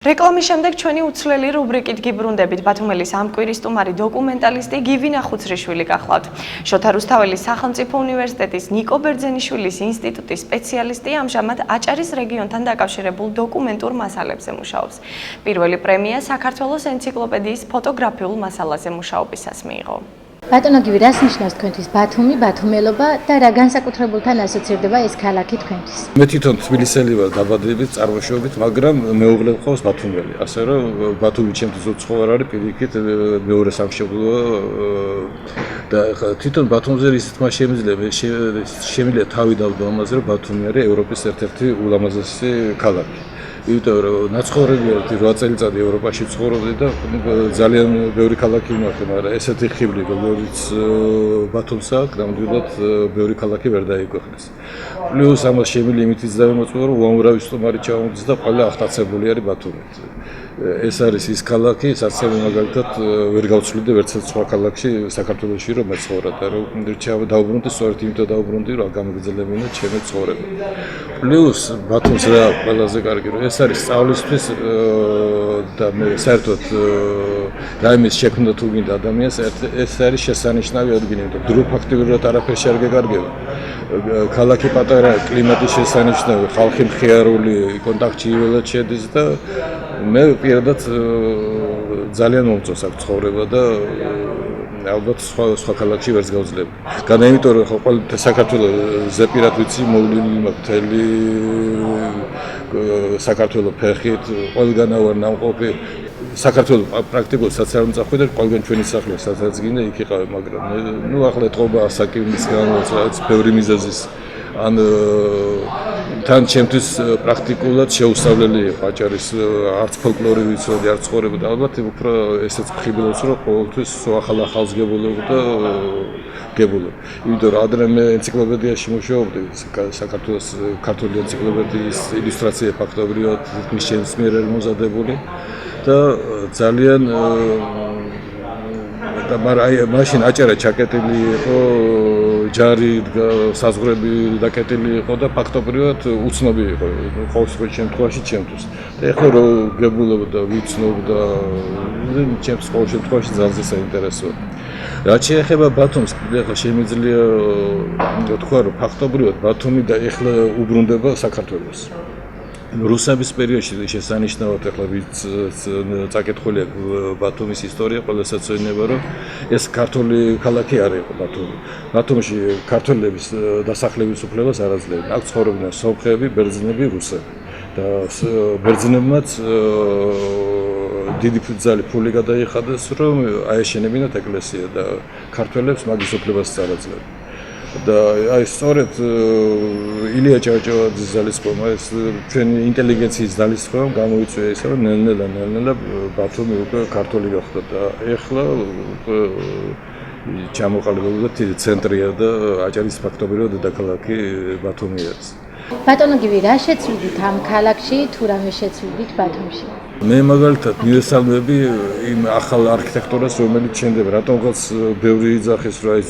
რეკლამის შემდეგ ჩვენი უცვლელი რუბრიკით გიბრუნდებით. ბათუმელის ამ კვირის სტუმარი დოკუმენტალისტი გივინა ხუცრიშვილი გახლავთ. შოთა რუსთაველის სახელმწიფო უნივერსიტეტის ნიკო ბერძენიშვილის ინსტიტუტის სპეციალისტი ამჟამად აჭარის რეგიონთან დაკავშირებულ დოკუმენტურ მასალებზე მუშაობს. პირველი პრემია საქართველოს ენციკლოპედიის ფოტოგრაფიულ მასალაზე მუშაობისას მიიღო. ბატონო გივი, რას ნიშნავს თქვენთვის ბათუმი, ბათუმელობა და რა განსაკუთრებულთან ასოცირდება ეს ქალაქი თქვენთვის? მე თვითონ თბილისელი ვარ დაბადებით, წარმოშობით, მაგრამ მეუღლე მყავს ბათუმელი. ასე რომ ბათუმი ჩემთვის უცხოური არის, პირიქით მეორე სამშობლოა და თვითონ ბათუმზე ისეთმა შემიძლია თავი დავდო ამაზე, რომ ბათუმი არის ევროპის ერთ-ერთი ულამაზესი ქალაქი. იმიტომ რომ ნაცხოვრებიათ 8 წელიწადი ევროპაში ცხოვრობდი და ძალიან ბევრი ქალაქი იმართა, მაგრამ ესეთი ხიბლი როგორც ბათუმს აქვს, ნამდვილად ბევრი ქალაქი ვერ დაიქვეყნეს. პლუს ამას შემიძლია იმითიც დავემოწმო, რომ უამრავი სტუმარი ჩამოდის და ყველა აღტაცებული არის ბათუმით. ეს არის ის ქალაქი, სადაც მაგალითად ვერ გავცვლიდე ვერცერთ სხვა ქალაქში საქართველოში რომ მეცხოვრა და რომ დავუბრუნდი, სწორედ იმიტომ დავუბრუნდი, რომ გამიგრძელებინა ჩემი ცხოვრება. პლუს ბათუმს რა ყველაზე კარგი რომ ეს არის სწავლისთვის და მე საერთოდ რაიმეს შექმნა თუ გინდა ადამიანს ეს არის შესანიშნავი ადგილი, იმიტომ დრო ფაქტობრივად არაფერში არ გეკარგება. ქალაქი პატარა, კლიმატი შესანიშნავი, ხალხი მხიარული, კონტაქტში იველად შედის და მე პირადად ძალიან მომწონს აქ ცხოვრება და ალბათ სხვა ქალაქში ვერც გავძლებ. განა იმიტომ რომ ყოველ საქართველოს ზეპირად ვიცი მოვლილი მთელი საქართველოს ფეხით, ყველგან ვარ ნამყოფი. საქართველოს პრაქტიკულად საცარ მწახვი და ყველგან ჩვენი სახლი სადაც გინდა იქ იყავი, მაგრამ ნუ ახლა ეთყობა ასაკის გამო რაც ბევრი მიზეზის ან თან ჩემთვის პრაქტიკულად შეუსწავლელი იყო აჭარის არც ფოლკლორი ვიცოდი, არც ცხოვრება და ალბათ უფრო ესეც ხიბლობს რომ ყოველთვის ახალ-ახალს გებულებოდა. იმიტომ რომ ადრე მე ენციკლოპედიაში მუშაობდი, საქართველოს ქართული ენციკლოპედიის ილუსტრაცია ფაქტობრივად თითქმის ჩემს მიერ էր მომზადებული და ძალიან და მაგრამ მაშინ აჭარა ჩაკეტილი იყო, ჯარი საზღვრები დაკეტილი იყო და ფაქტობრივად უცნობი იყო ყოველ შემთხვევაში ჩემთვის. და ეხლა რომ გებულობდა, ვიცნობ და ჩემს ყოველ შემთხვევაში ძალიან საინტერესოა. რაც შეეხება ბათუმს, ეხლა შემიძლია თქვა რომ ფაქტობრივად ბათუმი და ეხლა უბრუნდება საქართველოს. რუსების პერიოდში შესანიშნავად ეხლა ვინც წაკითხული აქვს ბათუმის ისტორია, ყველასაც ეცნება რომ ეს ქართული ქალაქი არ იყო ბათუმი. ბათუმში ქართველების დასახლების უფლებას არ აძლევდნენ. აქ ცხოვრობდნენ სომხები, ბერძნები, რუსები. და ბერძნებმაც დიდი ფული გადაიხადეს, რომ აეშენებინათ ეკლესია და ქართველებს მაგის უფლებას არ აძლევდნენ. და აი სწორედ ილია ჭავჭავაძის ძალისხმევა, ეს ჩვენი ინტელიგენციის ძალისხმევა გამოიწვია ისე, რომ ნელ-ნელა ბათუმი უკვე ქართული გახდა და ეხლა ჩამოყალიბებული ცენტრია და აჭარის ფაქტობრივად დედაქალაქი ბათუმი არის. ბატონო გივი, რა შეცვლიდით ამ ქალაქში, თუ რამე შეცვლიდით ბათუმში? მე მაგალითად მივესალმები იმ ახალ არქიტექტურას, რომელიც შენდება. რატომღაც ბევრი იძახის, რომ აი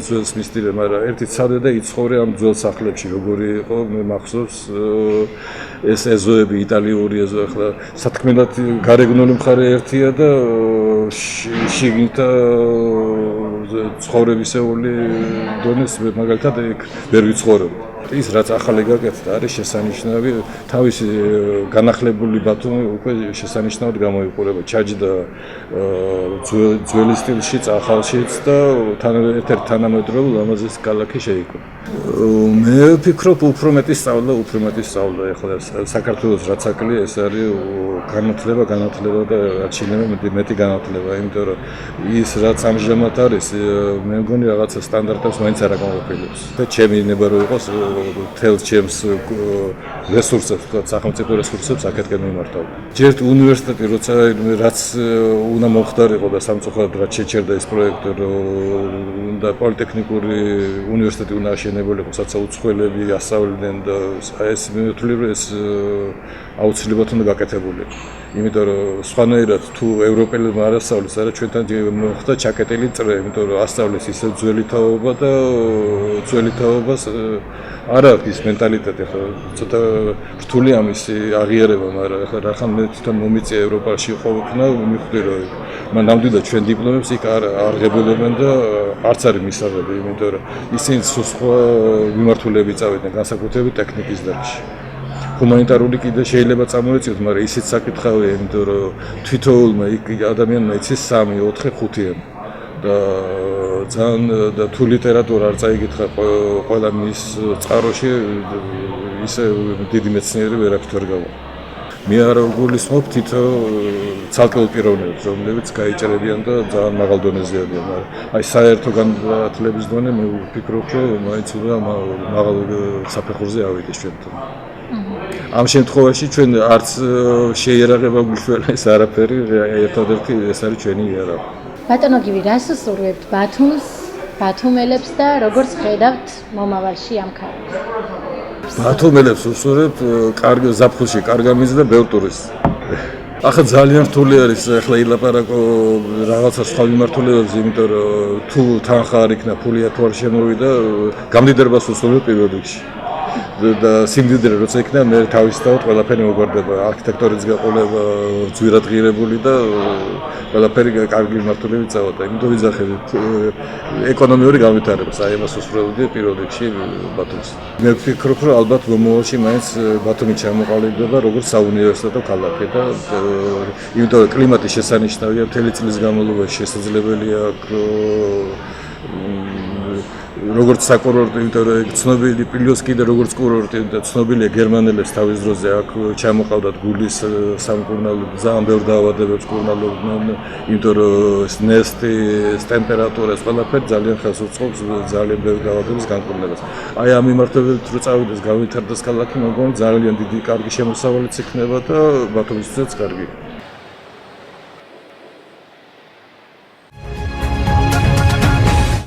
ძველს მისდირე, მაგრამ ერთი ცადე და იცხოვრე ამ ძველ სახლებში, როგორი იყო, მე მახსოვს ეს ეზოები, იტალიური ეზო, ახლა სათქმელად გარეგნული მხარე ერთია და შიგნით ცხოვრებისეული დონეს მაგალითად ვერ ვიცხოვრობ. ის რაც ახალი გაკეთდა არის შესანიშნავი, თავისი განახლებული ბათუმი უკვე შესანიშნავად გამოიყურება. ჩაჯდა ძველი სტილშიც, ახალშიც და ერთ-ერთი თანამედროვე ლამაზის ქალაქი შეიქმნა. მე ვფიქრობ უფრო მეტი სწავლა, ეხლა საქართველოს რაც აკლია, ეს არის განათლება და რაც შეიძლება მეტი განათლება, იმიტომ რომ ის რაც ამჟამად არის, მე მგონი რაღაცა სტანდარტებს მაინც არ აკმაყოფილებს. და ჩემი ნება რომ იყოს თელს ჩემს რესურსებს, სახელმწიფო რესურსებს აქეთკენ მიმართავ. ჯერ უნივერსიტეტი როცა რაც უნდა მომხდარიყო და სამწუხაროდ რაც შეჩერდა ეს პროექტი, რომ და პოლიტექნიკური უნივერსიტეტი უნდა აშენებულიყო, სადაც უცხოელები ასწავლიდნენ და ეს მივთვლი რომ ეს აუცილებლად უნდა გაკეთებულიყო. იმიტომ რომ სხვანაირად თუ ევროპელებმა არ ასწავლეს, არა ჩვენთან მოხდა ჩაკეტილი წრე, იმიტომ რომ ასწავლეს ისე ძველი თაობა და ძველი თაობას არ აქვს ის მენტალიტეტი, ხო, ცოტა რთული ამისი აღიარება, მაგრამ ახლა რახან მე თვითონ მომიწია ევროპაში ყოფნა, მივხვდი რომ მან ნამდვილად ჩვენ დიპლომებს იქ არ ღებულობენ და არც არის მისაღები, იმიტომ რომ ისინი სხვა მიმართულებით წავიდნენ, განსაკუთრებით ტექნიკის დარგში. ჰუმანიტარული კიდე შეიძლება წამოეწიოთ, მაგრამ ისიც საკითხავია, იმიტომ რომ თითოეულმა იქ ადამიანმა იცის 3, 4, 5 და ძალიან და თუ ლიტერატურა არ წაიგითხა ყველა მის წყაროში ისე დიდი მეცნიერი ვერაფრით ვერ გავა. მე არ გულისხმობ თითო ცალკეულ პიროვნებებს, რომლებიც გაიჭრებიან და ძალიან მაღალ დონეზე არიან, მაგრამ აი საერთო განათლების დონე მე ვფიქრობ, რომ მაინც უნდა მაღალ საფეხურზე ავიდეს ჩვენთან. ამ შემთხვევაში ჩვენ არც შეიარაღება გვიშველა ეს არაფერი, ერთადერთი ეს არის ჩვენი იარაღი. ბატონო გივი, რას უსურვებთ ბათუმს, ბათუმელებს და როგორც ხედავთ მომავალში ამ ქალაქს? ბათუმელებს უსურვებთ კარგ ზაფხულში, კარგ ამის და ბევრ ტურისტს. ახლა ძალიან რთული არის ახლა ილაპარაკო რაღაცა სხვა მიმართულებებზე, იმიტომ რომ თუ თანხა არ იქნა, ფულია თუ არ შემოვიდა, გამდიდრებას უსურვებ პირველ რიგში. და სიმდიდრე როცა იქნა, მე თავისთავად ყველაფერი მოგვარდება, არქიტექტორის გაყოლება ძვირადღირებული და ყველაფერი კარგი მიმართულებით წავედა. იმიტომ ვიძახებით ეკონომიური განვითარებას, აი ამას უსურვებდი პირველ რიგში ბათუმს. მე ვფიქრობ, რომ ალბათ მომავალში მაინც ბათუმი ჩამოყალიბდება როგორც საუნივერსიტეტო ქალაქი და იმიტომ რომ კლიმატი შესანიშნავია, მთელი წლის განმავლობაში შესაძლებელია როგორც საკურორტო, იმიტომ რომ ცნობილი პლიუს კიდე როგორც კურორტი და ცნობილია გერმანელებს თავის დროზე აქ ჩამოყავდათ გულის სამკურნალო, ძალიან ბევრ დაავადებებს კურნალობდნენ, იმიტომ რომ ეს ნესტი, ტემპერატურა, ეს ყველაფერი ძალიან ხელს უწყობს ძალიან ბევრ დაავადების განკურნებას. აი ამ მიმართულებით რო წავიდეს, განვითარდეს ქალაქი, მოგონი ძალიან დიდი კარგი შემოსავალიც იქნება და ბათუმისთვისაც კარგი.